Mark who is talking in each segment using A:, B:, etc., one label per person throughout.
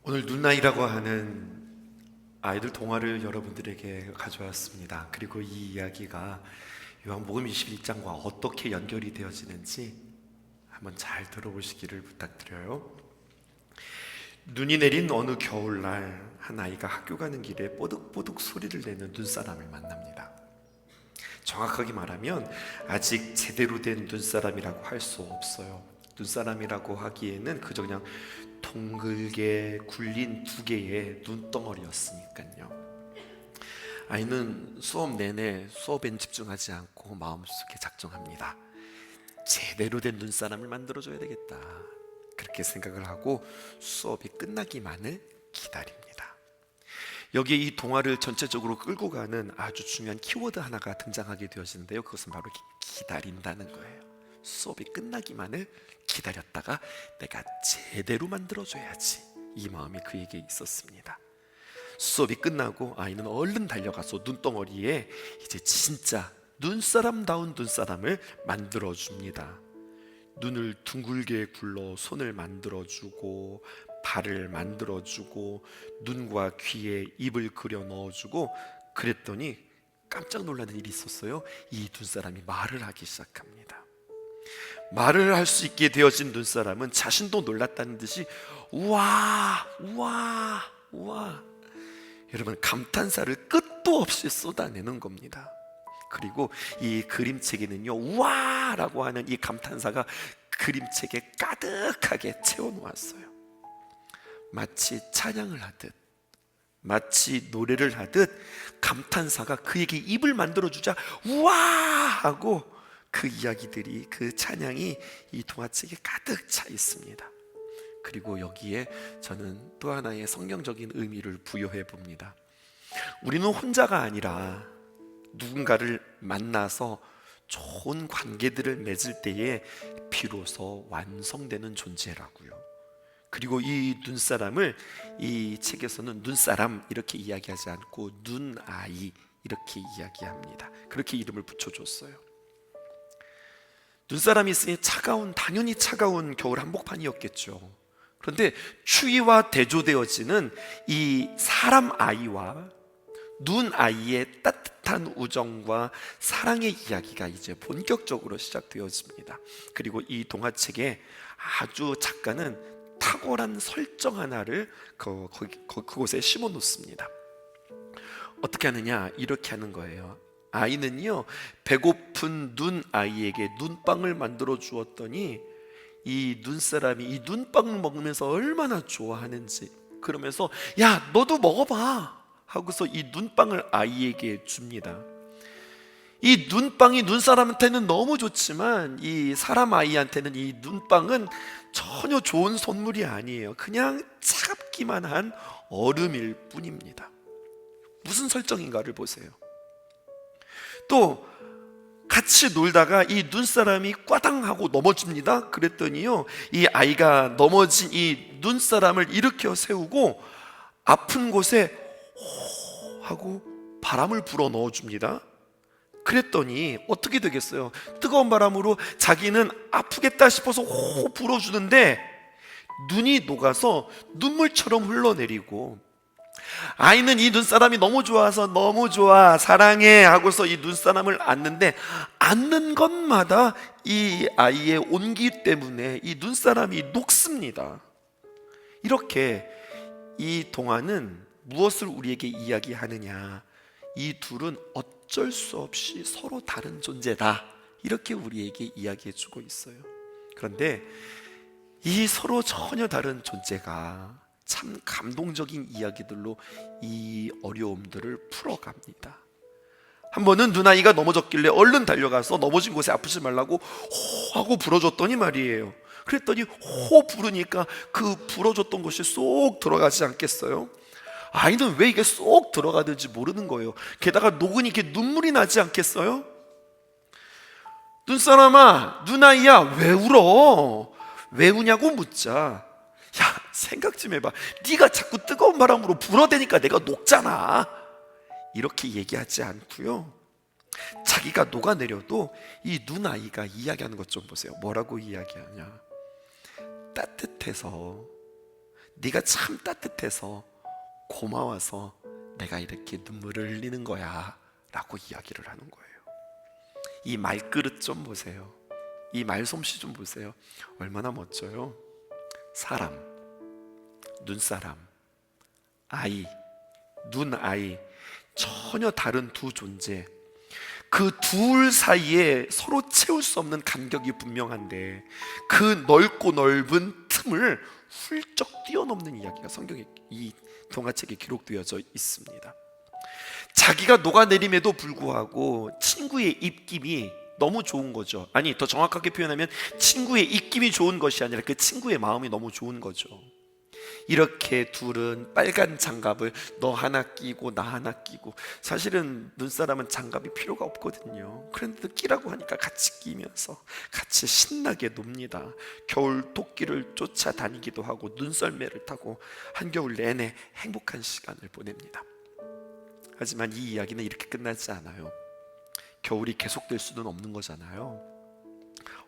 A: 오늘 눈나이라고 하는 아이들 동화를 여러분들에게 가져왔습니다. 그리고 이 이야기가 요한복음 21장과 어떻게 연결이 되어지는지 한번 잘 들어보시기를 부탁드려요. 눈이 내린 어느 겨울날 한 아이가 학교 가는 길에 뽀득뽀득 소리를 내는 눈사람을 만납니다. 정확하게 말하면 아직 제대로 된 눈사람이라고 할 수 없어요. 눈사람이라고 하기에는 그저 그냥 동글게 굴린 두 개의 눈덩어리였으니까요. 아이는 수업 내내 수업엔 집중하지 않고 마음속에 작정합니다. 제대로 된 눈사람을 만들어줘야 되겠다, 그렇게 생각을 하고 수업이 끝나기만을 기다립니다. 여기에 이 동화를 전체적으로 끌고 가는 아주 중요한 키워드 하나가 등장하게 되어지는데요, 그것은 바로 기다린다는 거예요. 수업이 끝나기만을 기다렸다가 내가 제대로 만들어줘야지, 이 마음이 그에게 있었습니다. 수업이 끝나고 아이는 얼른 달려가서 눈덩어리에 이제 진짜 눈사람다운 눈사람을 만들어줍니다. 눈을 둥글게 굴러 손을 만들어주고 발을 만들어주고 눈과 귀에 입을 그려 넣어주고 그랬더니 깜짝 놀라는 일이 있었어요. 이 눈사람이 말을 하기 시작합니다. 말을 할 수 있게 되어진 눈사람은 자신도 놀랐다는 듯이 우와 우와 우와, 여러분, 감탄사를 끝도 없이 쏟아내는 겁니다. 그리고 이 그림책에는요, 우와라고 하는 이 감탄사가 그림책에 가득하게 채워놓았어요. 마치 찬양을 하듯, 마치 노래를 하듯 감탄사가 그에게 입을 만들어주자 우와 하고 그 이야기들이, 그 찬양이 이 동화책에 가득 차 있습니다. 그리고 여기에 저는 또 하나의 성경적인 의미를 부여해 봅니다. 우리는 혼자가 아니라 누군가를 만나서 좋은 관계들을 맺을 때에 비로소 완성되는 존재라고요. 그리고 이 눈사람을 이 책에서는 눈사람 이렇게 이야기하지 않고 눈아이 이렇게 이야기합니다. 그렇게 이름을 붙여줬어요. 눈사람이 있으니 당연히 차가운 겨울 한복판이었겠죠. 그런데 추위와 대조되어지는 이 사람 아이와 눈 아이의 따뜻한 우정과 사랑의 이야기가 이제 본격적으로 시작되어집니다. 그리고 이 동화책에 아주 작가는 탁월한 설정 하나를 그곳에 심어 놓습니다. 어떻게 하느냐, 이렇게 하는 거예요. 아이는요, 배고픈 눈 아이에게 눈빵을 만들어 주었더니 이 눈사람이 이 눈빵을 먹으면서 얼마나 좋아하는지, 그러면서 야 너도 먹어봐 하고서 이 눈빵을 아이에게 줍니다. 이 눈빵이 눈사람한테는 너무 좋지만 이 사람 아이한테는 이 눈빵은 전혀 좋은 선물이 아니에요. 그냥 차갑기만 한 얼음일 뿐입니다. 무슨 설정인가를 보세요. 또 같이 놀다가 이 눈사람이 꽈당하고 넘어집니다. 그랬더니요, 이 아이가 넘어진 이 눈사람을 일으켜 세우고 아픈 곳에 호 하고 바람을 불어 넣어줍니다. 그랬더니 어떻게 되겠어요? 뜨거운 바람으로 자기는 아프겠다 싶어서 호 불어주는데 눈이 녹아서 눈물처럼 흘러내리고, 아이는 이 눈사람이 너무 좋아서 너무 좋아 사랑해 하고서 이 눈사람을 안는데 안는 것마다 이 아이의 온기 때문에 이 눈사람이 녹습니다. 이렇게 이 동화는 무엇을 우리에게 이야기하느냐, 이 둘은 어쩔 수 없이 서로 다른 존재다, 이렇게 우리에게 이야기해 주고 있어요. 그런데 이 서로 전혀 다른 존재가 참 감동적인 이야기들로 이 어려움들을 풀어갑니다. 한 번은 눈아이가 넘어졌길래 얼른 달려가서 넘어진 곳에 아프지 말라고 호 하고 불어줬더니 말이에요, 그랬더니 호 부르니까 그 불어줬던 곳이 쏙 들어가지 않겠어요? 아이는 왜 이게 쏙 들어가는지 모르는 거예요. 게다가 녹으니 이렇게 눈물이 나지 않겠어요? 눈사람아, 눈아이야, 왜 울어? 왜 우냐고 묻자. 야, 생각 좀 해봐. 네가 자꾸 뜨거운 바람으로 불어대니까 내가 녹잖아, 이렇게 얘기하지 않고요, 자기가 녹아내려도 이 눈아이가 이야기하는 것 좀 보세요. 뭐라고 이야기하냐? 따뜻해서, 네가 참 따뜻해서 고마워서 내가 이렇게 눈물을 흘리는 거야 라고 이야기를 하는 거예요. 이 말그릇 좀 보세요. 이 말솜씨 좀 보세요. 얼마나 멋져요. 사람, 눈사람, 아이, 눈아이, 전혀 다른 두 존재, 그 둘 사이에 서로 채울 수 없는 간격이 분명한데 그 넓고 넓은 틈을 훌쩍 뛰어넘는 이야기가 성경에, 이 동화책에 기록되어져 있습니다. 자기가 녹아내림에도 불구하고 친구의 입김이 너무 좋은 거죠. 아니, 더 정확하게 표현하면 친구의 입김이 좋은 것이 아니라 그 친구의 마음이 너무 좋은 거죠. 이렇게 둘은 빨간 장갑을 너 하나 끼고 나 하나 끼고, 사실은 눈사람은 장갑이 필요가 없거든요. 그런데도 끼라고 하니까 같이 끼면서 같이 신나게 놉니다. 겨울 토끼를 쫓아다니기도 하고 눈썰매를 타고 한겨울 내내 행복한 시간을 보냅니다. 하지만 이 이야기는 이렇게 끝나지 않아요. 겨울이 계속될 수는 없는 거잖아요.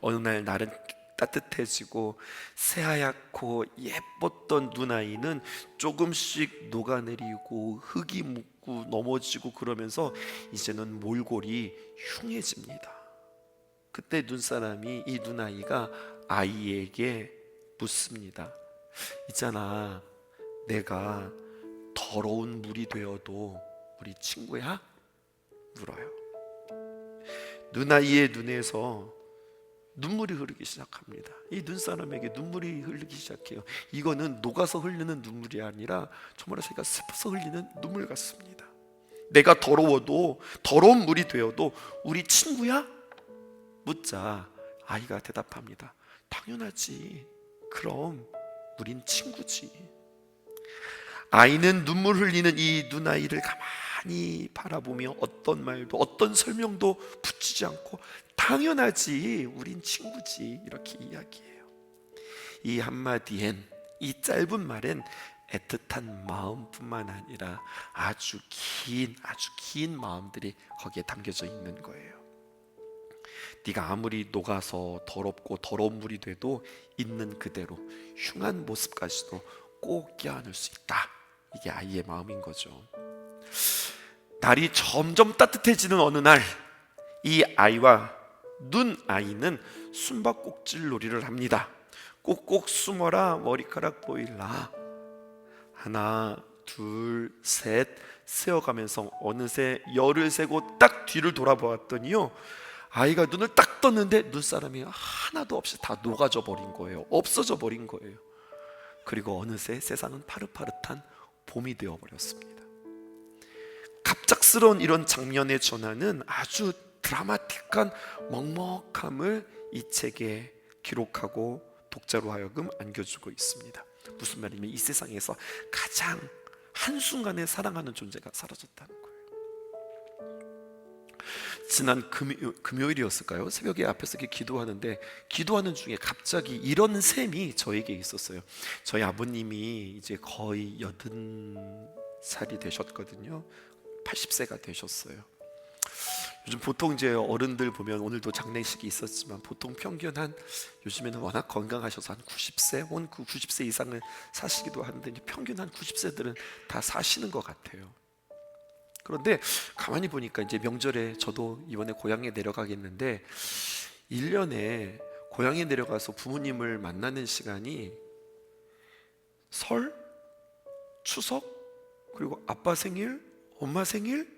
A: 어느 날 날은 따뜻해지고 새하얗고 예뻤던 눈아이는 조금씩 녹아내리고 흙이 묻고 넘어지고 그러면서 이제는 몰골이 흉해집니다. 그때 눈사람이 이 눈아이가 아이에게 묻습니다. 있잖아, 내가 더러운 물이 되어도 우리 친구야? 물어요. 눈아이의 눈에서 눈물이 흐르기 시작합니다. 이 눈사람에게 눈물이 흐르기 시작해요. 이거는 녹아서 흐르는 눈물이 아니라 정말 제가 슬퍼서 흘리는 눈물 같습니다. 내가 더러워도, 더러운 물이 되어도 우리 친구야? 묻자 아이가 대답합니다. 당연하지. 그럼 우린 친구지. 아이는 눈물 흘리는 이 눈아이를 가만히 바라보며 어떤 말도 어떤 설명도 붙이지 않고 당연하지, 우린 친구지, 이렇게 이야기해요. 이 한마디엔, 이 짧은 말엔 애틋한 마음뿐만 아니라 아주 긴 마음들이 거기에 담겨져 있는 거예요. 네가 아무리 녹아서 더럽고 더러운 물이 돼도 있는 그대로 흉한 모습까지도 꼭 껴안을 수 있다. 이게 아이의 마음인 거죠. 날이 점점 따뜻해지는 어느 날, 이 아이와 눈아이는 숨바꼭질 놀이를 합니다. 꼭꼭 숨어라 머리카락 보일라. 하나 둘 셋 세어가면서 어느새 열을 세고 딱 뒤를 돌아보았더니요, 아이가 눈을 딱 떴는데 눈사람이 하나도 없이 다 녹아져 버린 거예요. 없어져 버린 거예요. 그리고 어느새 세상은 파릇파릇한 봄이 되어버렸습니다. 갑작스러운 이런 장면의 전환은 아주 드라마틱한 먹먹함을 이 책에 기록하고 독자로 하여금 안겨주고 있습니다. 무슨 말이냐면 이 세상에서 가장 한순간에 사랑하는 존재가 사라졌다는 거예요. 지난 금요일이었을까요? 새벽에 앞에서 이렇게 기도하는데 기도하는 중에 갑자기 이런 셈이 저에게 있었어요. 저희 아버님이 이제 거의 80살이 되셨거든요. 80세가 되셨어요. 요즘 보통 이제 어른들 보면 오늘도 장례식이 있었지만 보통 평균 한 요즘에는 워낙 건강하셔서 한 90세 혹은 그 90세 이상을 사시기도 하는데 평균 한 90세들은 다 사시는 것 같아요. 그런데 가만히 보니까 이제 명절에 저도 이번에 고향에 내려가겠는데 1년에 고향에 내려가서 부모님을 만나는 시간이 설, 추석, 그리고 아빠 생일, 엄마 생일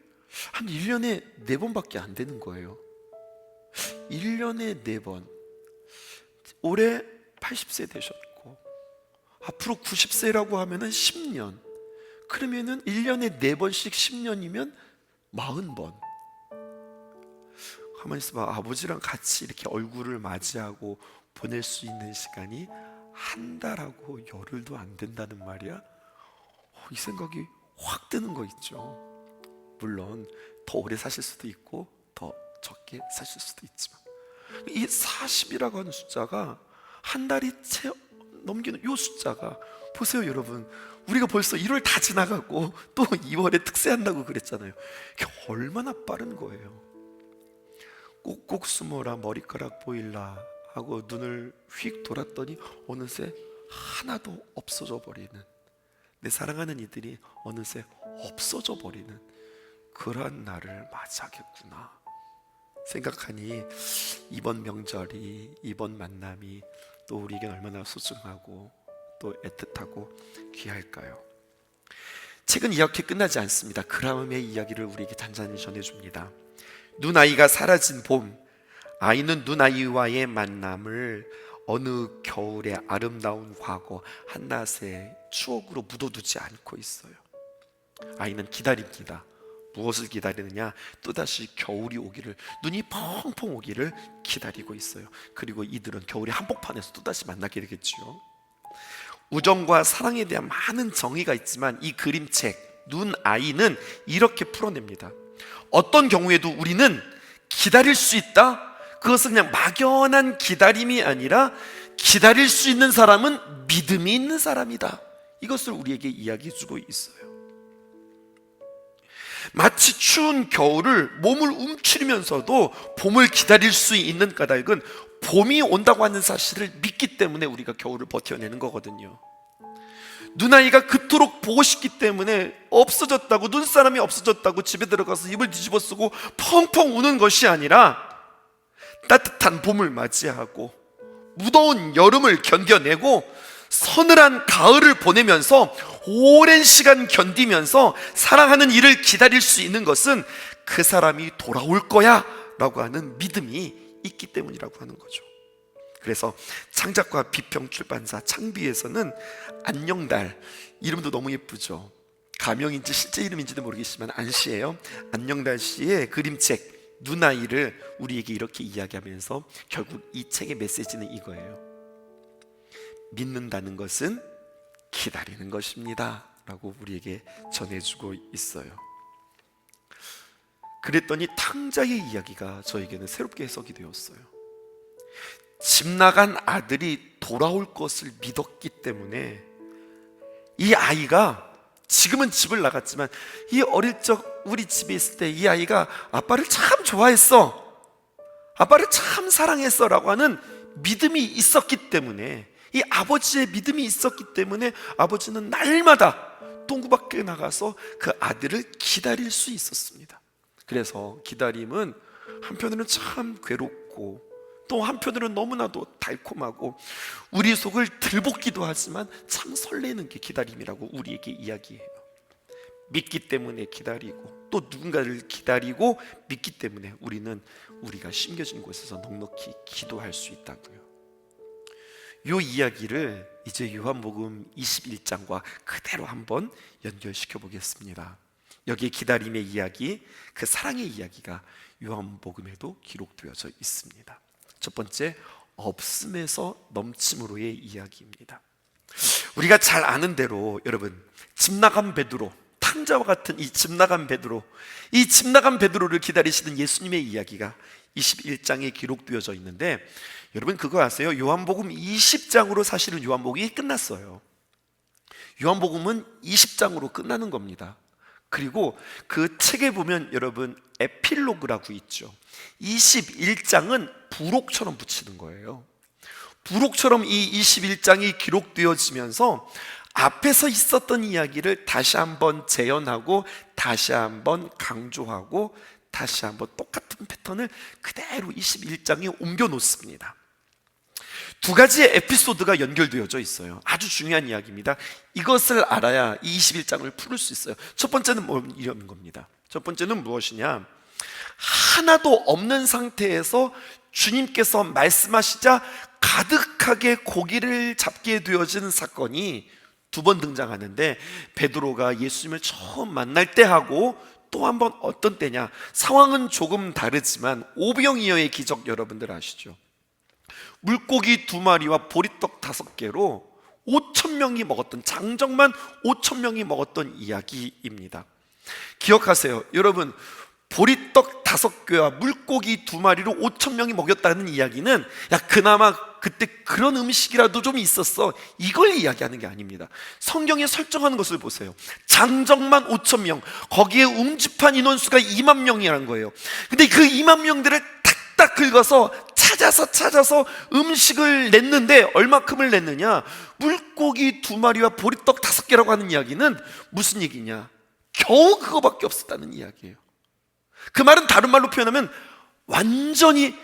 A: 한 1년에 4번밖에 안 되는 거예요. 1년에 4번. 올해 80세 되셨고 앞으로 90세라고 하면은 10년. 그러면은 1년에 4번씩 10년이면 40번. 가만히 있어봐. 아버지랑 같이 이렇게 얼굴을 맞이하고 보낼 수 있는 시간이 한 달하고 열흘도 안 된다는 말이야. 이 생각이 확 드는 거 있죠. 물론 더 오래 사실 수도 있고 더 적게 사실 수도 있지만 이 40이라고 하는 숫자가 한 달이 채 넘기는 이 숫자가 보세요 여러분. 우리가 벌써 1월 다 지나가고 또 2월에 특세한다고 그랬잖아요. 이게 얼마나 빠른 거예요. 꼭꼭 숨어라 머리카락 보일라 하고 눈을 휙 돌았더니 어느새 하나도 없어져 버리는, 내 사랑하는 이들이 어느새 없어져 버리는 그러한 날을 맞이하겠구나 생각하니 이번 명절이, 이번 만남이 또 우리에겐 얼마나 소중하고 또 애틋하고 귀할까요? 책은 이렇게 끝나지 않습니다. 그 다음의 이야기를 우리에게 잔잔히 전해줍니다. 눈아이가 사라진 봄, 아이는 눈아이와의 만남을 어느 겨울의 아름다운 과거 한낮의 추억으로 묻어두지 않고 있어요. 아이는 기다립니다. 무엇을 기다리느냐? 또다시 겨울이 오기를, 눈이 펑펑 오기를 기다리고 있어요. 그리고 이들은 겨울의 한복판에서 또다시 만나게 되겠지요. 우정과 사랑에 대한 많은 정의가 있지만 이 그림책 눈아이는 이렇게 풀어냅니다. 어떤 경우에도 우리는 기다릴 수 있다. 그것은 그냥 막연한 기다림이 아니라 기다릴 수 있는 사람은 믿음이 있는 사람이다. 이것을 우리에게 이야기해주고 있어요. 마치 추운 겨울을 몸을 움츠리면서도 봄을 기다릴 수 있는 까닭은 봄이 온다고 하는 사실을 믿기 때문에 우리가 겨울을 버텨내는 거거든요. 눈아이가 그토록 보고 싶기 때문에 없어졌다고, 눈사람이 없어졌다고 집에 들어가서 이불 뒤집어 쓰고 펑펑 우는 것이 아니라 따뜻한 봄을 맞이하고 무더운 여름을 견뎌내고 서늘한 가을을 보내면서 오랜 시간 견디면서 사랑하는 이를 기다릴 수 있는 것은 그 사람이 돌아올 거야 라고 하는 믿음이 있기 때문이라고 하는 거죠. 그래서 창작과 비평 출판사 창비에서는 안녕달, 이름도 너무 예쁘죠. 가명인지 실제 이름인지도 모르겠지만 안씨예요. 안녕달 씨의 그림책 눈아이를 우리에게 이렇게 이야기하면서 결국 이 책의 메시지는 이거예요. 믿는다는 것은 기다리는 것입니다 라고 우리에게 전해주고 있어요. 그랬더니 탕자의 이야기가 저에게는 새롭게 해석이 되었어요. 집 나간 아들이 돌아올 것을 믿었기 때문에 이 아이가, 지금은 집을 나갔지만 이 어릴 적 우리 집에 있을 때 이 아이가 아빠를 참 좋아했어, 아빠를 참 사랑했어 라고 하는 믿음이 있었기 때문에, 이 아버지의 믿음이 있었기 때문에 아버지는 날마다 동구 밖에 나가서 그 아들을 기다릴 수 있었습니다. 그래서 기다림은 한편으로는 참 괴롭고 또 한편으로는 너무나도 달콤하고 우리 속을 들볶기도 하지만 참 설레는 게 기다림이라고 우리에게 이야기해요. 믿기 때문에 기다리고 또 누군가를 기다리고 믿기 때문에 우리는 우리가 심겨진 곳에서 넉넉히 기도할 수 있다고요. 이 이야기를 이제 요한복음 21장과 그대로 한번 연결시켜 보겠습니다. 여기에 기다림의 이야기, 그 사랑의 이야기가 요한복음에도 기록되어져 있습니다. 첫 번째, 없음에서 넘침으로의 이야기입니다. 우리가 잘 아는 대로 여러분, 집 나간 베드로, 탕자와 같은 이 집 나간 베드로, 이 집 나간 베드로를 기다리시는 예수님의 이야기가 21장에 기록되어져 있는데, 여러분 그거 아세요? 요한복음 20장으로 사실은 요한복음이 끝났어요. 요한복음은 20장으로 끝나는 겁니다. 그리고 그 책에 보면 여러분 에필로그라고 있죠. 21장은 부록처럼 붙이는 거예요. 부록처럼 이 21장이 기록되어지면서 앞에서 있었던 이야기를 다시 한번 재현하고 다시 한번 강조하고 다시 한번 똑같은 패턴을 그대로 21장에 옮겨 놓습니다. 두 가지의 에피소드가 연결되어져 있어요. 아주 중요한 이야기입니다. 이것을 알아야 이 21장을 풀을 수 있어요. 첫 번째는 이런 겁니다. 첫 번째는 무엇이냐? 하나도 없는 상태에서 주님께서 말씀하시자 가득하게 고기를 잡게 되어진 사건이 두 번 등장하는데, 베드로가 예수님을 처음 만날 때 하고 또 한 번 어떤 때냐, 상황은 조금 다르지만 오병이어의 기적 여러분들 아시죠? 물고기 2마리와 보리떡 5개로 5,000명이 먹었던, 장정만 5,000명이 먹었던 이야기입니다. 기억하세요 여러분, 보리떡 5개와 물고기 2마리로 5,000명이 먹였다는 이야기는 야 그나마 그때 그런 음식이라도 좀 있었어, 이걸 이야기하는 게 아닙니다. 성경에 설정하는 것을 보세요. 장정만 5,000명, 거기에 음집한 인원수가 2만 명이라는 거예요. 근데 그 2만 명들을 탁탁 긁어서 찾아서 음식을 냈는데 얼마큼을 냈느냐? 물고기 2마리와 보리떡 5개라고 하는 이야기는 무슨 얘기냐? 겨우 그거밖에 없었다는 이야기예요. 그 말은 다른 말로 표현하면 완전히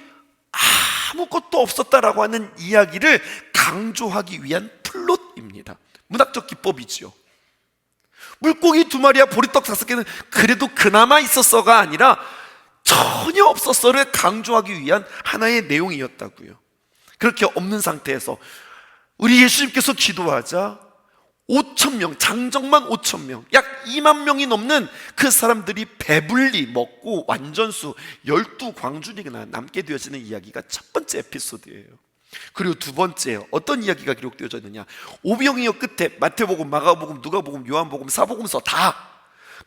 A: 아무것도 없었다라고 하는 이야기를 강조하기 위한 플롯입니다. 문학적 기법이지요. 물고기 2마리와 보리떡 5개는 그래도 그나마 있었어가 아니라 전혀 없었어를 강조하기 위한 하나의 내용이었다고요. 그렇게 없는 상태에서 우리 예수님께서 기도하자 5,000명, 장정만 5,000명, 약 2만 명이 넘는 그 사람들이 배불리 먹고 완전수 12광주리가 남게 되어지는 이야기가 첫 번째 에피소드예요. 그리고 두 번째, 어떤 이야기가 기록되어져 있느냐? 오병이어 끝에 마태복음, 마가복음, 누가복음, 요한복음, 사복음서 다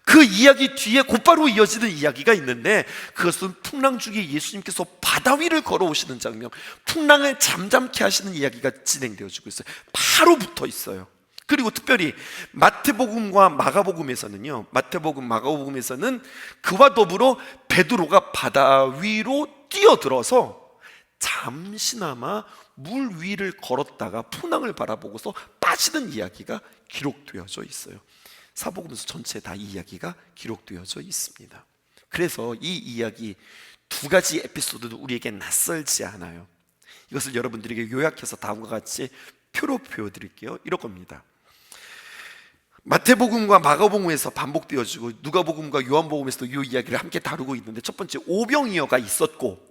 A: 그 이야기 뒤에 곧바로 이어지는 이야기가 있는데, 그것은 풍랑 중에 예수님께서 바다 위를 걸어오시는 장면, 풍랑을 잠잠케 하시는 이야기가 진행되어지고 있어요. 바로 붙어 있어요. 그리고 특별히 마태복음과 마가복음에서는요, 마태복음, 마가복음에서는 그와 더불어 베드로가 바다 위로 뛰어들어서 잠시나마 물 위를 걸었다가 풍랑을 바라보고서 빠지는 이야기가 기록되어져 있어요. 사복음서 전체에 다 이 이야기가 기록되어져 있습니다. 그래서 이 이야기 두 가지 에피소드도 우리에게 낯설지 않아요. 이것을 여러분들에게 요약해서 다음과 같이 표로 보여드릴게요. 이럴 겁니다. 마태복음과 마가복음에서 반복되어지고 누가복음과 요한복음에서도 이 이야기를 함께 다루고 있는데, 첫 번째 오병이어가 있었고,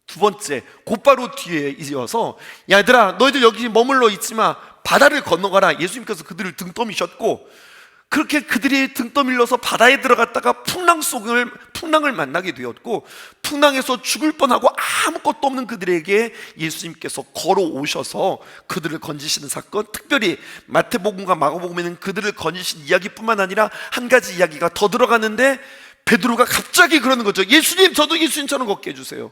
A: 두 번째 곧바로 뒤에 이어서 얘들아 너희들 여기 머물러 있지마, 바다를 건너가라. 예수님께서 그들을 등 떠미셨고, 그렇게 그들이 등 떠밀려서 바다에 들어갔다가 풍랑을 만나게 되었고, 풍랑에서 죽을 뻔하고 아무것도 없는 그들에게 예수님께서 걸어오셔서 그들을 건지시는 사건, 특별히 마태복음과 마가복음에는 그들을 건지신 이야기뿐만 아니라 한 가지 이야기가 더 들어가는데, 베드로가 갑자기 그러는 거죠. 예수님, 저도 예수님처럼 걷게 해주세요.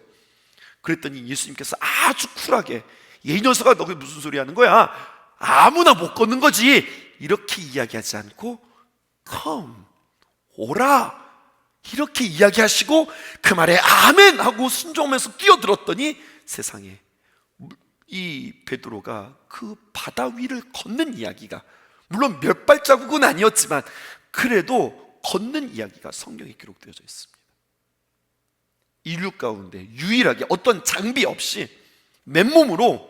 A: 그랬더니 예수님께서 아주 쿨하게, 이 녀석아 너 무슨 소리 하는 거야? 아무나 못 걷는 거지, 이렇게 이야기하지 않고 come, 오라, 이렇게 이야기하시고 그 말에 아멘 하고 순종하면서 뛰어들었더니 세상에 이 베드로가 그 바다 위를 걷는 이야기가, 물론 몇 발자국은 아니었지만 그래도 걷는 이야기가 성경에 기록되어져 있습니다. 인류 가운데 유일하게 어떤 장비 없이 맨몸으로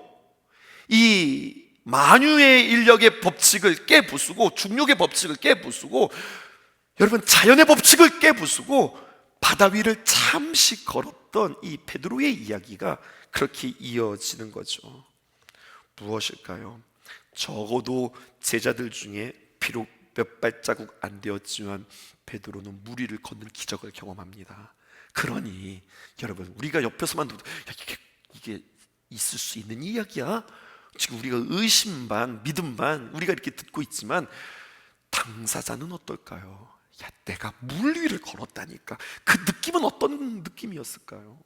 A: 이 만유의 인력의 법칙을 깨부수고, 중력의 법칙을 깨부수고, 여러분 자연의 법칙을 깨부수고 바다 위를 잠시 걸었던 이 베드로의 이야기가 그렇게 이어지는 거죠. 무엇일까요? 적어도 제자들 중에 비록 몇 발자국 안 되었지만 베드로는 무리를 걷는 기적을 경험합니다. 그러니 여러분, 우리가 옆에서만 야, 이게 있을 수 있는 이야기야? 지금 우리가 의심 반 믿음 반 우리가 이렇게 듣고 있지만 당사자는 어떨까요? 야, 내가 물 위를 걸었다니까. 그 느낌은 어떤 느낌이었을까요?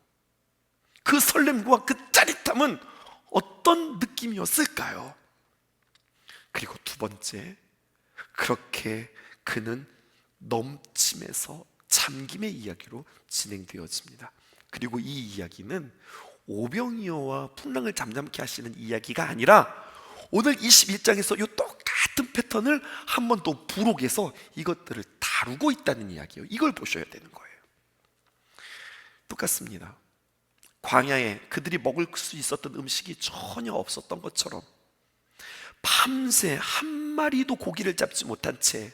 A: 그 설렘과 그 짜릿함은 어떤 느낌이었을까요? 그리고 두 번째, 그렇게 그는 넘침에서 잠김의 이야기로 진행되어집니다. 그리고 이 이야기는 오병이어와 풍랑을 잠잠케 하시는 이야기가 아니라 오늘 21장에서 이 똑같은 패턴을 한 번 더 부록해서 이것들을 다루고 있다는 이야기예요. 이걸 보셔야 되는 거예요. 똑같습니다. 광야에 그들이 먹을 수 있었던 음식이 전혀 없었던 것처럼 밤새 한 마리도 고기를 잡지 못한 채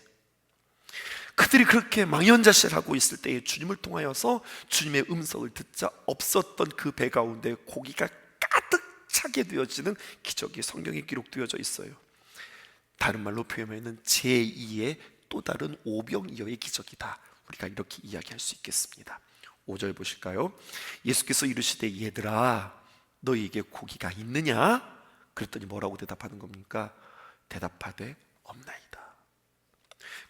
A: 그들이 그렇게 망연자실하고 있을 때에 주님을 통하여서 주님의 음성을 듣자 없었던 그 배 가운데 고기가 가득 차게 되어지는 기적이 성경에 기록되어져 있어요. 다른 말로 표현하면 제2의 또 다른 오병이어의 기적이다. 우리가 이렇게 이야기할 수 있겠습니다. 5절 보실까요? 예수께서 이르시되 얘들아 너희에게 고기가 있느냐? 그랬더니 뭐라고 대답하는 겁니까? 대답하되 없나이다.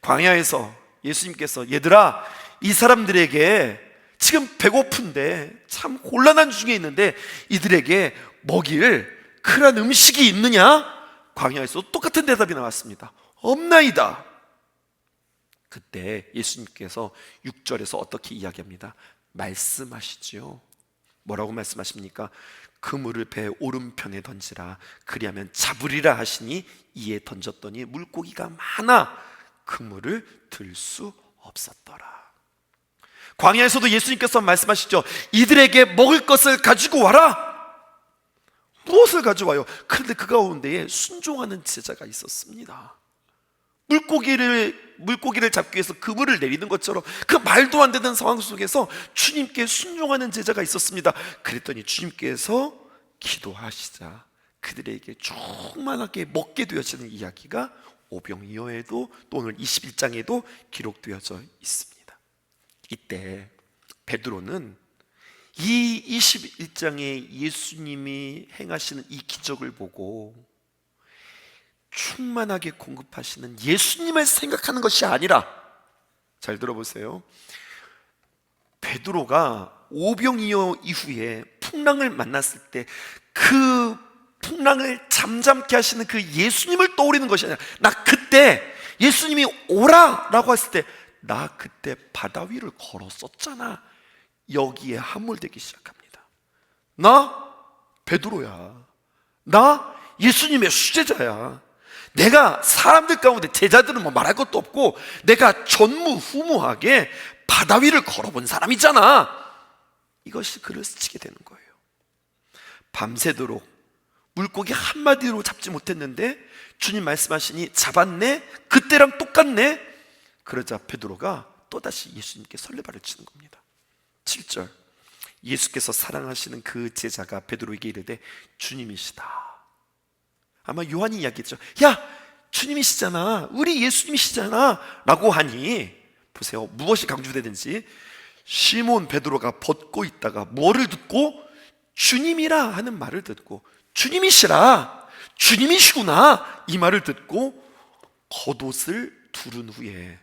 A: 광야에서 예수님께서 얘들아 이 사람들에게 지금 배고픈데 참 곤란한 중에 있는데 이들에게 먹일 그런 음식이 있느냐? 광야에서 똑같은 대답이 나왔습니다. 없나이다. 그때 예수님께서 6절에서 어떻게 이야기합니다. 말씀하시지요. 뭐라고 말씀하십니까? 그물을 배 오른편에 던지라 그리하면 잡으리라 하시니 이에 던졌더니 물고기가 많아 그물을 들 수 없었더라. 광야에서도 예수님께서 말씀하시죠. 이들에게 먹을 것을 가지고 와라. 무엇을 가져와요? 그런데 그 가운데에 순종하는 제자가 있었습니다. 물고기를 잡기 위해서 그물을 내리는 것처럼 그 말도 안 되는 상황 속에서 주님께 순종하는 제자가 있었습니다. 그랬더니 주님께서 기도하시자 그들에게 충만하게 먹게 되어지는 이야기가 오병이어에도 또 오늘 21장에도 기록되어져 있습니다. 이때 베드로는 이 21장에 예수님이 행하시는 이 기적을 보고 충만하게 공급하시는 예수님을 생각하는 것이 아니라, 잘 들어보세요, 베드로가 오병이어 이후에 풍랑을 만났을 때 그 풍랑을 잠잠케 하시는 그 예수님을 떠올리는 것이 아니라, 나 그때 예수님이 오라라고 했을 때 나 그때 바다 위를 걸었었잖아, 여기에 함몰되기 시작합니다. 나 베드로야. 나 예수님의 수제자야. 내가 사람들 가운데, 제자들은 뭐 말할 것도 없고 내가 전무후무하게 바다 위를 걸어본 사람이잖아. 이것이 그를 스치게 되는 거예요. 밤새도록 물고기 한 마디로 잡지 못했는데 주님 말씀하시니 잡았네? 그때랑 똑같네? 그러자 베드로가 또다시 예수님께 설레발을 치는 겁니다. 7절, 예수께서 사랑하시는 그 제자가 베드로에게 이르되 주님이시다. 아마 요한이 이야기했죠. 야, 주님이시잖아, 우리 예수님이시잖아 라고 하니, 보세요, 무엇이 강조되는지. 시몬 베드로가 벗고 있다가 뭐를 듣고? 주님이라 하는 말을 듣고, 주님이시라, 주님이시구나 이 말을 듣고 겉옷을 두른 후에,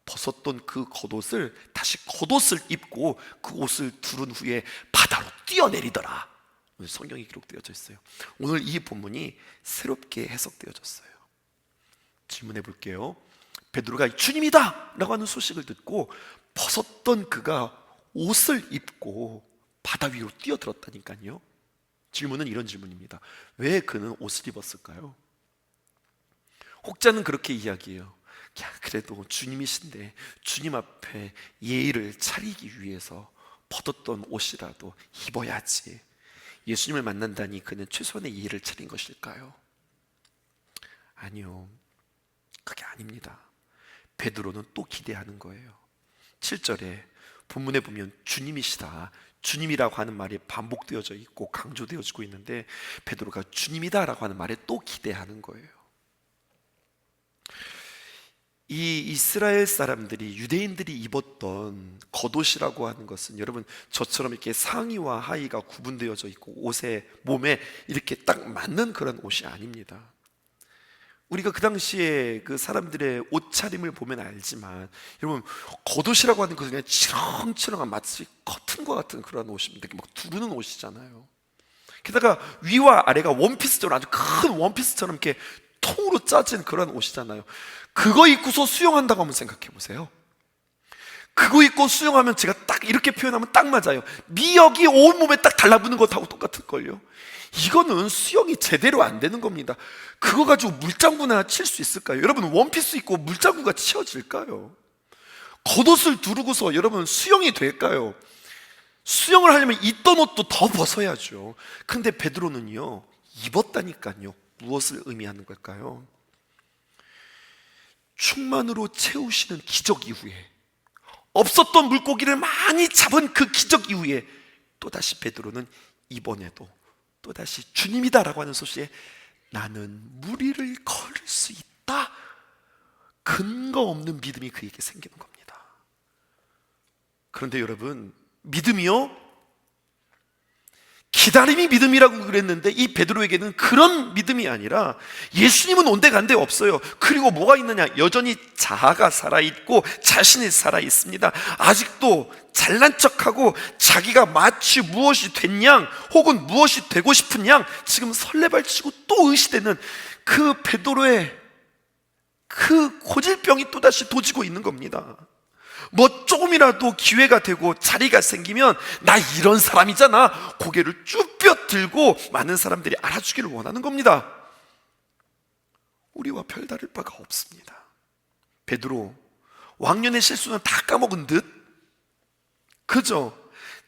A: 벗었던 그 겉옷을 다시 겉옷을 입고 그 옷을 두른 후에 바다로 뛰어내리더라. 오늘 성경이 기록되어져 있어요. 오늘 이 본문이 새롭게 해석되어졌어요. 질문해 볼게요. 베드로가 주님이다 라고 하는 소식을 듣고 벗었던 그가 옷을 입고 바다 위로 뛰어들었다니까요. 질문은 이런 질문입니다. 왜 그는 옷을 입었을까요? 혹자는 그렇게 이야기해요. 야, 그래도 주님이신데 주님 앞에 예의를 차리기 위해서 벗었던 옷이라도 입어야지. 예수님을 만난다니 그는 최소한의 예의를 차린 것일까요? 아니요, 그게 아닙니다. 베드로는 또 기대하는 거예요. 7절에 본문에 보면 주님이시다, 주님이라고 하는 말이 반복되어져 있고 강조되어지고 있는데 베드로가 주님이다라고 하는 말에 또 기대하는 거예요. 이 이스라엘 사람들이, 유대인들이 입었던 겉옷이라고 하는 것은 여러분 저처럼 이렇게 상의와 하의가 구분되어져 있고 옷에 몸에 이렇게 딱 맞는 그런 옷이 아닙니다. 우리가 그 당시에 그 사람들의 옷차림을 보면 알지만 여러분 겉옷이라고 하는 것은 그냥 치렁치렁한 마치 커튼과 같은 그런 옷입니다. 이렇게 막 두르는 옷이잖아요. 게다가 위와 아래가 원피스처럼 아주 큰 원피스처럼 이렇게 통으로 짜진 그런 옷이잖아요. 그거 입고서 수영한다고 한번 생각해 보세요. 그거 입고 수영하면 제가 딱 이렇게 표현하면 딱 맞아요. 미역이 온몸에 딱 달라붙는 것하고 똑같을걸요. 이거는 수영이 제대로 안 되는 겁니다. 그거 가지고 물장구나 칠 수 있을까요? 여러분 원피스 입고 물장구가 치워질까요? 겉옷을 두르고서 여러분 수영이 될까요? 수영을 하려면 있던 옷도 더 벗어야죠. 근데 베드로는요 입었다니까요. 무엇을 의미하는 걸까요? 충만으로 채우시는 기적 이후에, 없었던 물고기를 많이 잡은 그 기적 이후에 또다시 베드로는 이번에도 또다시 주님이다라고 하는 소식에 나는 무리를 걸을 수 있다, 근거 없는 믿음이 그에게 생기는 겁니다. 그런데 여러분 믿음이요, 기다림이 믿음이라고 그랬는데 이 베드로에게는 그런 믿음이 아니라 예수님은 온데간데 없어요. 그리고 뭐가 있느냐? 여전히 자아가 살아있고 자신이 살아있습니다. 아직도 잘난 척하고 자기가 마치 무엇이 된 양 혹은 무엇이 되고 싶은 양 지금 설레발치고 또 의시되는 그 베드로의 그 고질병이 또다시 도지고 있는 겁니다. 뭐 조금이라도 기회가 되고 자리가 생기면 나 이런 사람이잖아, 고개를 쭈뼛 들고 많은 사람들이 알아주기를 원하는 겁니다. 우리와 별다를 바가 없습니다. 베드로 왕년의 실수는 다 까먹은 듯 그저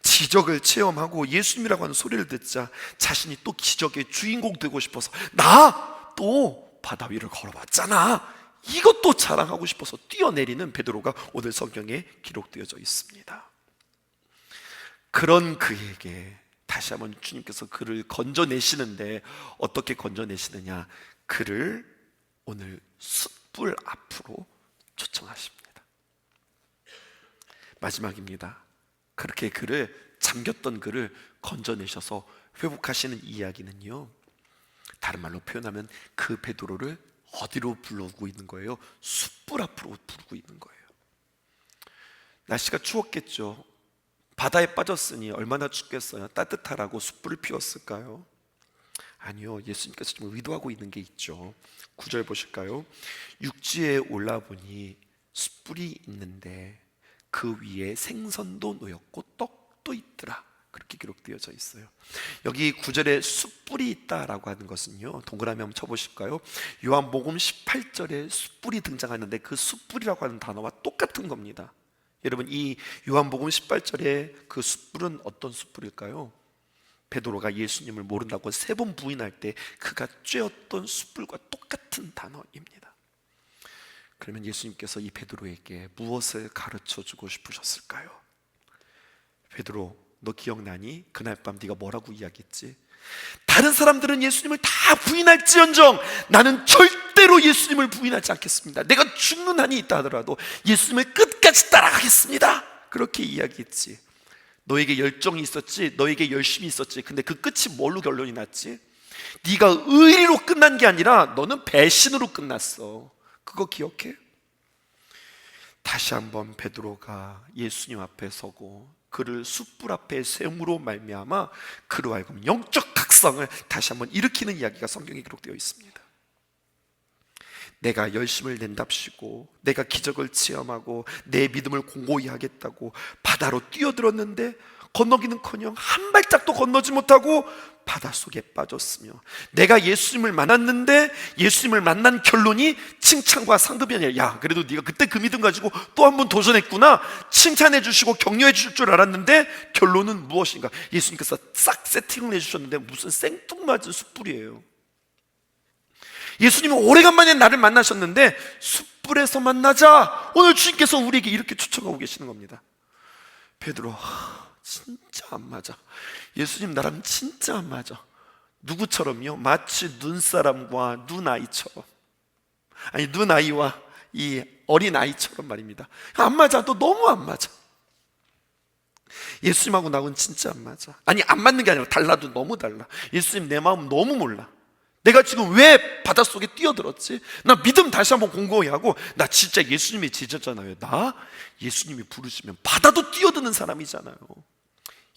A: 기적을 체험하고 예수님이라고 하는 소리를 듣자 자신이 또 기적의 주인공 되고 싶어서 나 또 바다 위를 걸어봤잖아, 이것도 자랑하고 싶어서 뛰어내리는 베드로가 오늘 성경에 기록되어져 있습니다. 그런 그에게 다시 한번 주님께서 그를 건져내시는데 어떻게 건져내시느냐? 그를 오늘 숯불 앞으로 초청하십니다. 마지막입니다. 그렇게 그를, 잠겼던 그를 건져내셔서 회복하시는 이야기는요, 다른 말로 표현하면 그 베드로를 어디로 부르고 있는 거예요? 숯불 앞으로 부르고 있는 거예요. 날씨가 추웠겠죠. 바다에 빠졌으니 얼마나 춥겠어요. 따뜻하라고 숯불을 피웠을까요? 아니요, 예수님께서 좀 의도하고 있는 게 있죠. 9절 보실까요? 육지에 올라보니 숯불이 있는데 그 위에 생선도 놓였고 떡도 있더라, 그렇게 기록되어져 있어요. 여기 9절에 숯불이 있다라고 하는 것은요, 동그라미 한번 쳐보실까요? 요한복음 18절에 숯불이 등장하는데 그 숯불이라고 하는 단어와 똑같은 겁니다. 여러분 이 요한복음 18절에 그 숯불은 어떤 숯불일까요? 베드로가 예수님을 모른다고 3번 부인할 때 그가 쬐었던 숯불과 똑같은 단어입니다. 그러면 예수님께서 이 베드로에게 무엇을 가르쳐주고 싶으셨을까요? 베드로, 너 기억나니? 그날 밤 네가 뭐라고 이야기했지? 다른 사람들은 예수님을 다 부인할지언정 나는 절대로 예수님을 부인하지 않겠습니다. 내가 죽는 한이 있다 하더라도 예수님을 끝까지 따라가겠습니다, 그렇게 이야기했지. 너에게 열정이 있었지, 너에게 열심이 있었지. 근데 그 끝이 뭘로 결론이 났지? 네가 의리로 끝난 게 아니라 너는 배신으로 끝났어. 그거 기억해? 다시 한번 베드로가 예수님 앞에 서고 그를 숯불 앞에 세움으로 말미암아 그로 하여금 영적 각성을 다시 한번 일으키는 이야기가 성경에 기록되어 있습니다. 내가 열심을 낸답시고 내가 기적을 체험하고 내 믿음을 공고히 하겠다고 바다로 뛰어들었는데 건너기는커녕 한 발짝도 건너지 못하고 바닷속에 빠졌으며, 내가 예수님을 만났는데 예수님을 만난 결론이 칭찬과 상급이 아니라 야 그래도 네가 그때 그 믿음 가지고 또 한 번 도전했구나, 칭찬해 주시고 격려해 주실 줄 알았는데 결론은 무엇인가? 예수님께서 싹 세팅을 해주셨는데 무슨 생뚱맞은 숯불이에요. 예수님은 오래간만에 나를 만나셨는데 숯불에서 만나자, 오늘 주님께서 우리에게 이렇게 초청하고 계시는 겁니다. 베드로, 진짜 안 맞아. 예수님 나랑 진짜 안 맞아. 누구처럼요? 마치 눈사람과 눈아이처럼. 아니, 눈아이와 이 어린아이처럼 말입니다. 안 맞아. 너 너무 안 맞아. 예수님하고 나하고는 진짜 안 맞아. 아니, 안 맞는 게 아니라 달라도 너무 달라. 예수님 내 마음 너무 몰라. 내가 지금 왜 바닷속에 뛰어들었지? 나 믿음 다시 한번 공고히 하고, 나 진짜 예수님의 제자잖아요. 나 예수님이 부르시면 바다도 뛰어드는 사람이잖아요.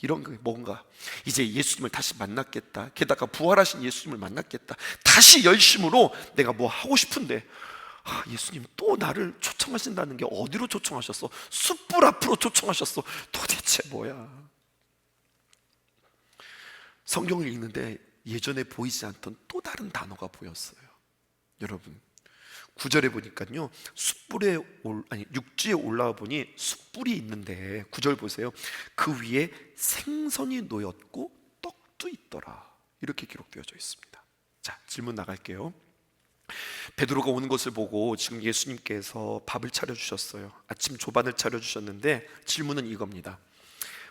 A: 이런 게 뭔가 이제 예수님을 다시 만났겠다, 게다가 부활하신 예수님을 만났겠다, 다시 열심으로 내가 뭐 하고 싶은데, 예수님 또 나를 초청하신다는 게 어디로 초청하셨어? 숯불 앞으로 초청하셨어. 도대체 뭐야? 성경을 읽는데 예전에 보이지 않던 또 다른 단어가 보였어요. 여러분, 9절에 보니까요, 육지에 올라와 보니 숯불이 있는데, 9절 보세요. 그 위에 생선이 놓였고 떡도 있더라. 이렇게 기록되어져 있습니다. 자, 질문 나갈게요. 베드로가 오는 것을 보고 지금 예수님께서 밥을 차려주셨어요. 아침 조반을 차려주셨는데 질문은 이겁니다.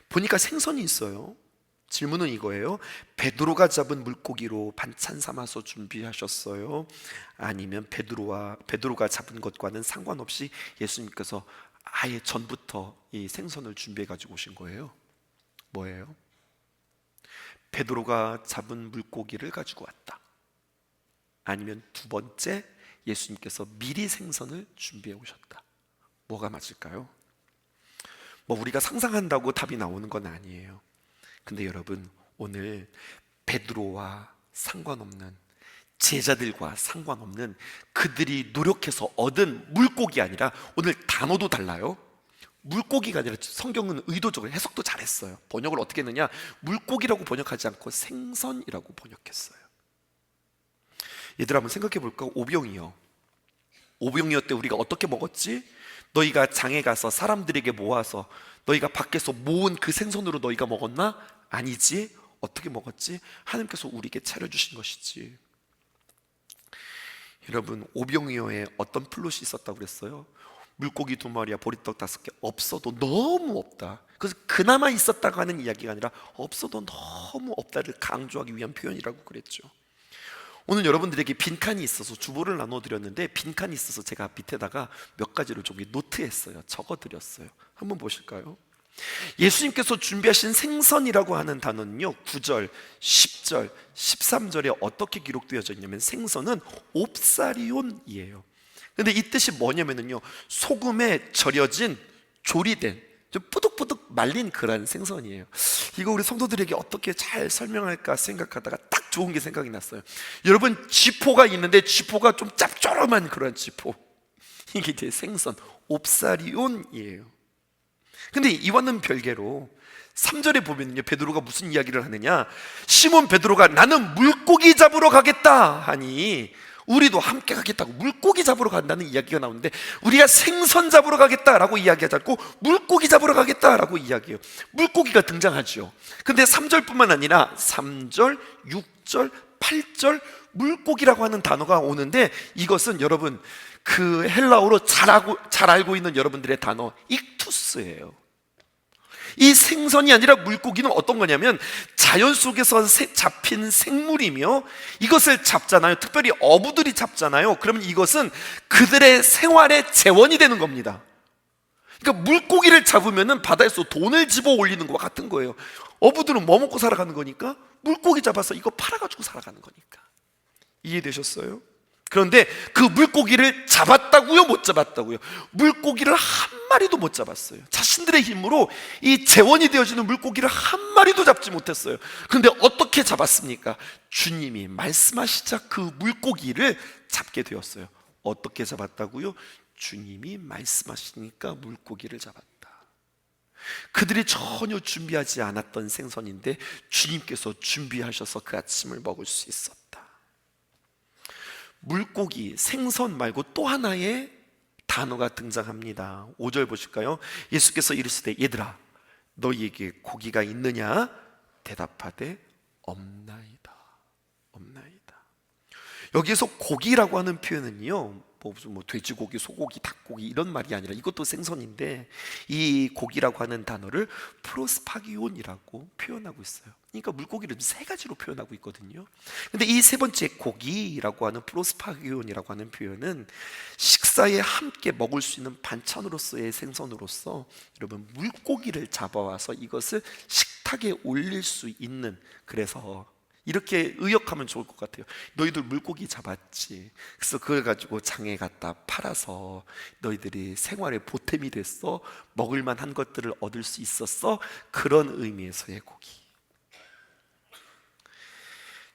A: 보니까 생선이 있어요. 질문은 이거예요. 베드로가 잡은 물고기로 반찬 삼아서 준비하셨어요? 아니면 베드로가 잡은 것과는 상관없이 예수님께서 아예 전부터 이 생선을 준비해 가지고 오신 거예요? 뭐예요? 베드로가 잡은 물고기를 가지고 왔다. 아니면 두 번째, 예수님께서 미리 생선을 준비해 오셨다. 뭐가 맞을까요? 뭐 우리가 상상한다고 답이 나오는 건 아니에요. 근데 여러분, 오늘 베드로와 상관없는, 제자들과 상관없는 그들이 노력해서 얻은 물고기 아니라, 오늘 단어도 달라요. 물고기가 아니라, 성경은 의도적으로 해석도 잘했어요. 번역을 어떻게 했느냐, 물고기라고 번역하지 않고 생선이라고 번역했어요. 얘들 한번 생각해 볼까? 오병이어 때 우리가 어떻게 먹었지? 너희가 장에 가서 사람들에게 모아서 너희가 밖에서 모은 그 생선으로 너희가 먹었나? 아니지. 어떻게 먹었지? 하나님께서 우리에게 차려주신 것이지. 여러분, 오병이어에 어떤 플롯이 있었다고 그랬어요? 물고기 2마리야 보리떡 5개. 없어도 너무 없다. 그래서 그나마 있었다고 하는 이야기가 아니라 없어도 너무 없다를 강조하기 위한 표현이라고 그랬죠. 오늘 여러분들에게 빈칸이 있어서 주보를 나눠드렸는데, 빈칸이 있어서 제가 밑에다가 몇 가지를 좀 노트했어요. 적어드렸어요. 한번 보실까요? 예수님께서 준비하신 생선이라고 하는 단어는요, 9절, 10절, 13절에 어떻게 기록되어져 있냐면, 생선은 옵사리온이에요. 근데 이 뜻이 뭐냐면요, 소금에 절여진, 조리된, 좀 뿌득뿌득 말린 그런 생선이에요. 이거 우리 성도들에게 어떻게 잘 설명할까 생각하다가 딱 좋은 게 생각이 났어요. 여러분, 쥐포가 있는데 쥐포가 좀 짭조름한 그런 쥐포, 이게 이제 생선, 옵사리온이에요. 근데 이와는 별개로 3절에 보면요, 베드로가 무슨 이야기를 하느냐, 시몬 베드로가 나는 물고기 잡으러 가겠다 하니, 우리도 함께 가겠다고 물고기 잡으러 간다는 이야기가 나오는데, 우리가 생선 잡으러 가겠다라고 이야기하지 않고 물고기 잡으러 가겠다라고 이야기해요. 물고기가 등장하죠. 근데 3절뿐만 아니라 3절, 6절, 8절 물고기라고 하는 단어가 오는데, 이것은 여러분 그 헬라어로 잘 알고 있는 여러분들의 단어 익투스예요. 이 생선이 아니라 물고기는 어떤 거냐면, 자연 속에서 잡힌 생물이며, 이것을 잡잖아요. 특별히 어부들이 잡잖아요. 그러면 이것은 그들의 생활의 재원이 되는 겁니다. 그러니까 물고기를 잡으면 바다에서 돈을 집어 올리는 것과 같은 거예요. 어부들은 뭐 먹고 살아가는 거니까? 물고기 잡아서 이거 팔아가지고 살아가는 거니까. 이해되셨어요? 그런데 그 물고기를 잡았다고요? 못 잡았다고요? 물고기를 한 마리도 못 잡았어요. 자신들의 힘으로 이 재원이 되어지는 물고기를 한 마리도 잡지 못했어요. 그런데 어떻게 잡았습니까? 주님이 말씀하시자 그 물고기를 잡게 되었어요. 어떻게 잡았다고요? 주님이 말씀하시니까 물고기를 잡았다. 그들이 전혀 준비하지 않았던 생선인데 주님께서 준비하셔서 그 아침을 먹을 수 있었다. 물고기, 생선 말고 또 하나의 단어가 등장합니다. 5절 보실까요? 예수께서 이르시되 얘들아 너희에게 고기가 있느냐? 대답하되 없나이다. 없나이다. 여기에서 고기라고 하는 표현은요, 무슨 뭐 돼지고기, 소고기, 닭고기 이런 말이 아니라 이것도 생선인데 이 고기라고 하는 단어를 프로스파기온이라고 표현하고 있어요. 그러니까 물고기를 세 가지로 표현하고 있거든요. 근데 이 세 번째 고기라고 하는 프로스파기온이라고 하는 표현은 식사에 함께 먹을 수 있는 반찬으로서의 생선으로서 여러분 물고기를 잡아와서 이것을 식탁에 올릴 수 있는, 그래서 이렇게 의역하면 좋을 것 같아요. 너희들 물고기 잡았지, 그래서 그걸 가지고 장에 갖다 팔아서 너희들이 생활의 보탬이 됐어, 먹을 만한 것들을 얻을 수 있었어. 그런 의미에서의 고기.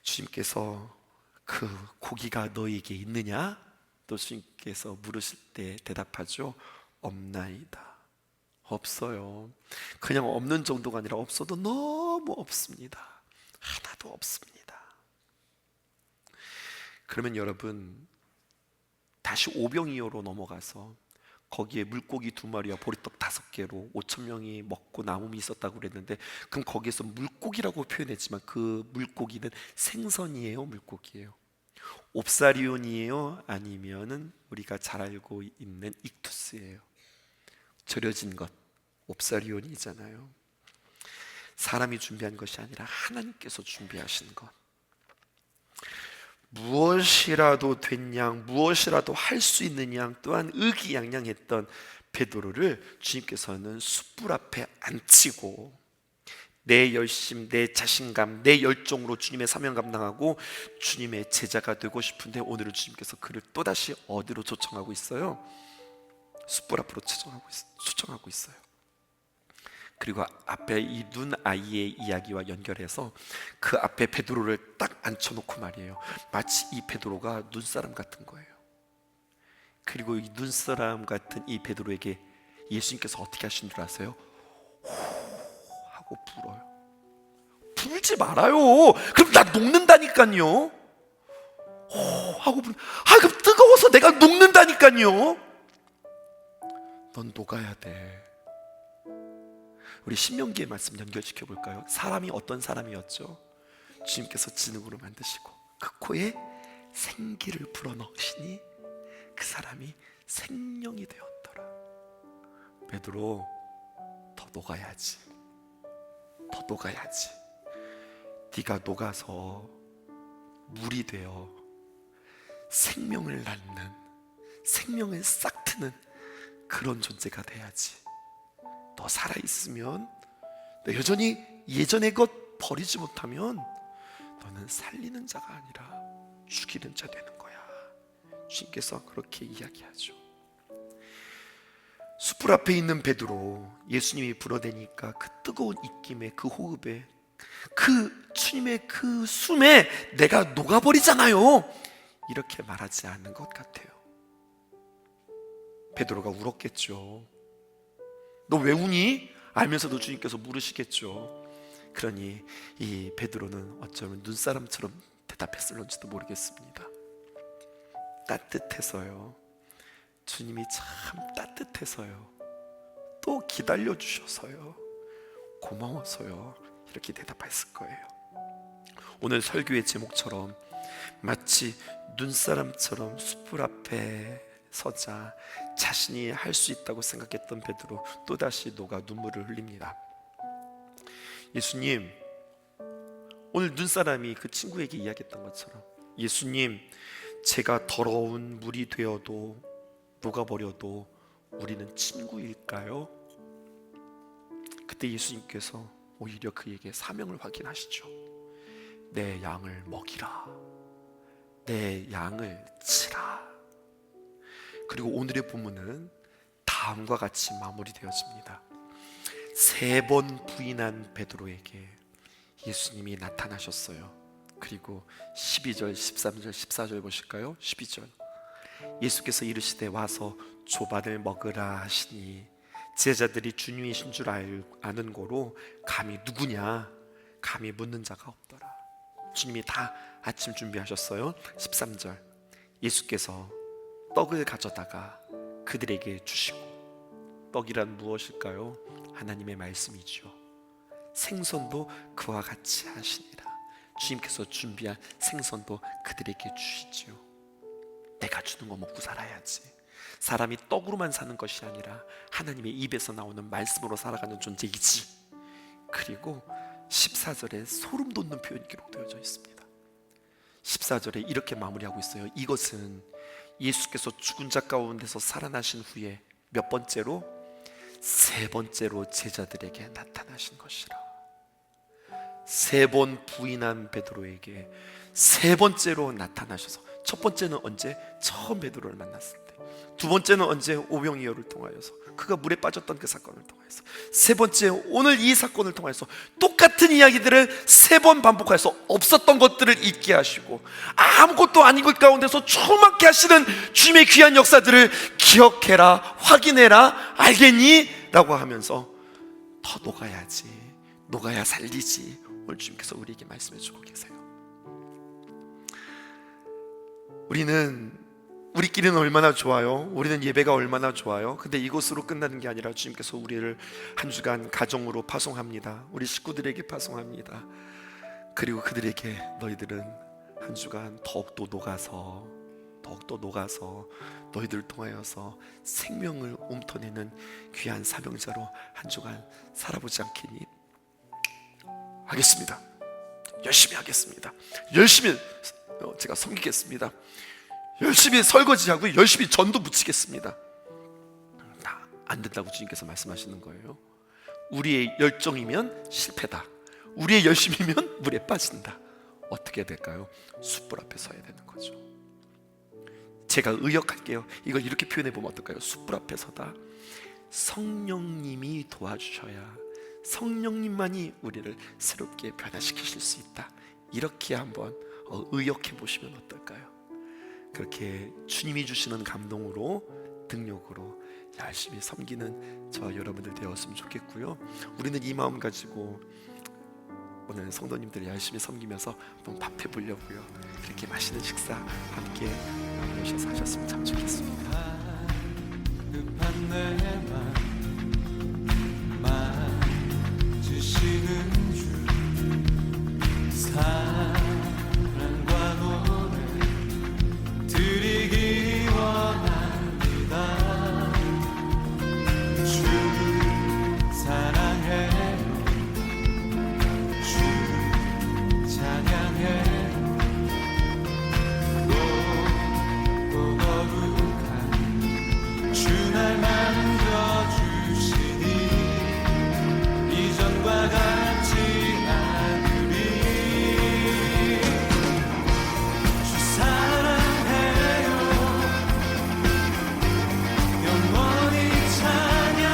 A: 주님께서 그 고기가 너희에게 있느냐? 또 주님께서 물으실 때 대답하죠. 없나이다. 없어요. 그냥 없는 정도가 아니라 없어도 너무 없습니다. 하나도 없습니다. 그러면 여러분 다시 오병이어로 넘어가서 거기에 물고기 2마리와 보리떡 5개로 5,000명이 먹고 남음이 있었다고 그랬는데, 그럼 거기에서 물고기라고 표현했지만 그 물고기는 생선이에요, 물고기예요? 옵사리온이에요? 아니면은 우리가 잘 알고 있는 익투스예요? 절여진 것, 옵사리온이잖아요. 사람이 준비한 것이 아니라 하나님께서 준비하신 것. 무엇이라도 된 양, 무엇이라도 할 수 있는 양 또한 의기양양했던 베드로를 주님께서는 숯불 앞에 앉히고 내 열심, 내 자신감, 내 열정으로 주님의 사명 감당하고 주님의 제자가 되고 싶은데, 오늘은 주님께서 그를 또다시 어디로 초청하고 있어요? 숯불 앞으로 초청하고 있어요. 그리고 앞에 이 눈 아이의 이야기와 연결해서 그 앞에 베드로를 딱 앉혀놓고 말이에요. 마치 이 베드로가 눈사람 같은 거예요. 그리고 이 눈사람 같은 이 베드로에게 예수님께서 어떻게 하신 줄 아세요? 호 하고 불어요. 불지 말아요. 그럼 나 녹는다니까요. 호 하고 불. 그럼 뜨거워서 내가 녹는다니까요. 넌 녹아야 돼. 우리 신명기의 말씀 연결시켜 볼까요? 사람이 어떤 사람이었죠? 주님께서 진흙으로 만드시고 그 코에 생기를 불어넣으시니 그 사람이 생명이 되었더라. 베드로, 더 녹아야지. 더 녹아야지. 네가 녹아서 물이 되어 생명을 낳는, 생명을 싹 트는 그런 존재가 돼야지. 너 살아있으면, 너 여전히 예전의 것 버리지 못하면 너는 살리는 자가 아니라 죽이는 자 되는 거야. 주님께서 그렇게 이야기하죠. 숯불 앞에 있는 베드로, 예수님이 불어대니까 그 뜨거운 입김에, 그 호흡에, 그 주님의 그 숨에 내가 녹아버리잖아요. 이렇게 말하지 않는 것 같아요. 베드로가 울었겠죠. 너 왜 우니? 알면서도 주님께서 물으시겠죠. 그러니 이 베드로는 어쩌면 눈사람처럼 대답했을런지도 모르겠습니다. 따뜻해서요. 주님이 참 따뜻해서요. 또 기다려주셔서요. 고마워서요. 이렇게 대답했을 거예요. 오늘 설교의 제목처럼 마치 눈사람처럼 숯불 앞에 서자 자신이 할 수 있다고 생각했던 베드로, 또다시 녹아 눈물을 흘립니다. 예수님, 오늘 눈사람이 그 친구에게 이야기했던 것처럼, 예수님, 제가 더러운 물이 되어도 녹아버려도 우리는 친구일까요? 그때 예수님께서 오히려 그에게 사명을 확인하시죠. 내 양을 먹이라, 내 양을 치라. 그리고 오늘의 본문은 다음과 같이 마무리되어집니다. 3번 부인한 베드로에게 예수님이 나타나셨어요. 그리고 12절, 13절, 14절 보실까요? 12절, 예수께서 이르시되 와서 조반을 먹으라 하시니 제자들이 주님이신 줄 아는 고로 감히 누구냐 감히 묻는 자가 없더라. 주님이 다 아침 준비하셨어요. 13절, 예수께서 떡을 가져다가 그들에게 주시고, 떡이란 무엇일까요? 하나님의 말씀이죠. 생선도 그와 같이 하시니라. 주님께서 준비한 생선도 그들에게 주시죠. 내가 주는 거 먹고 살아야지. 사람이 떡으로만 사는 것이 아니라 하나님의 입에서 나오는 말씀으로 살아가는 존재이지. 그리고 14절에 소름 돋는 표현이 기록되어져 있습니다. 14절에 이렇게 마무리하고 있어요. 이것은 예수께서 죽은 자 가운데서 살아나신 후에 몇 번째로? 세 번째로 제자들에게 나타나신 것이라. 세 번 부인한 베드로에게 세 번째로 나타나셔서, 첫 번째는 언제? 처음 베드로를 만났을 때. 두 번째는 언제? 오병이어를 통하여서, 그가 물에 빠졌던 그 사건을 통해서. 세 번째, 오늘 이 사건을 통해서 똑같은 이야기들을 세 번 반복해서 없었던 것들을 잊게 하시고 아무것도 아닌 것 가운데서 조그맣게 하시는 주님의 귀한 역사들을 기억해라, 확인해라, 알겠니? 라고 하면서 더 녹아야지, 녹아야 살리지. 오늘 주님께서 우리에게 말씀해 주고 계세요. 우리끼리는 얼마나 좋아요. 우리는 예배가 얼마나 좋아요. 근데 이것으로 끝나는 게 아니라 주님께서 우리를 한 주간 가정으로 파송합니다. 우리 식구들에게 파송합니다. 그리고 그들에게 너희들은 한 주간 더욱더 녹아서 너희들을 통하여서 생명을 옮터내는 귀한 사명자로 한 주간 살아보지 않겠니? 하겠습니다. 열심히 하겠습니다. 열심히 제가 섬기겠습니다. 열심히 설거지하고 열심히 전도 붙이겠습니다. 다 안 된다고 주님께서 말씀하시는 거예요. 우리의 열정이면 실패다, 우리의 열심이면 물에 빠진다. 어떻게 될까요? 숯불 앞에 서야 되는 거죠. 제가 의역할게요. 이걸 이렇게 표현해 보면 어떨까요? 숯불 앞에 서다. 성령님이 도와주셔야, 성령님만이 우리를 새롭게 변화시키실 수 있다. 이렇게 한번 의역해 보시면 어떨까요? 그렇게 주님이 주시는 감동으로, 능력으로 열심히 섬기는 저와 여러분들 되었으면 좋겠고요. 우리는 이 마음 가지고 오늘 성도님들 열심히 섬기면서 한번 밥 해보려고요. 그렇게 맛있는 식사 함께 나누셔서 하셨으면 참 좋겠습니다.
B: 급한 내맘 주시는 주, 사랑과 노래 드리기 원합니다. 주 사랑해요, 주 찬양해요. 또 거룩한 주 날 만져주시니 이전과 같지 않으리. 주 사랑해요, 영원히 찬양.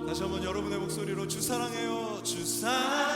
B: 다시 한번 여러분의 목소리로 주 사랑해요, 주 사랑해요.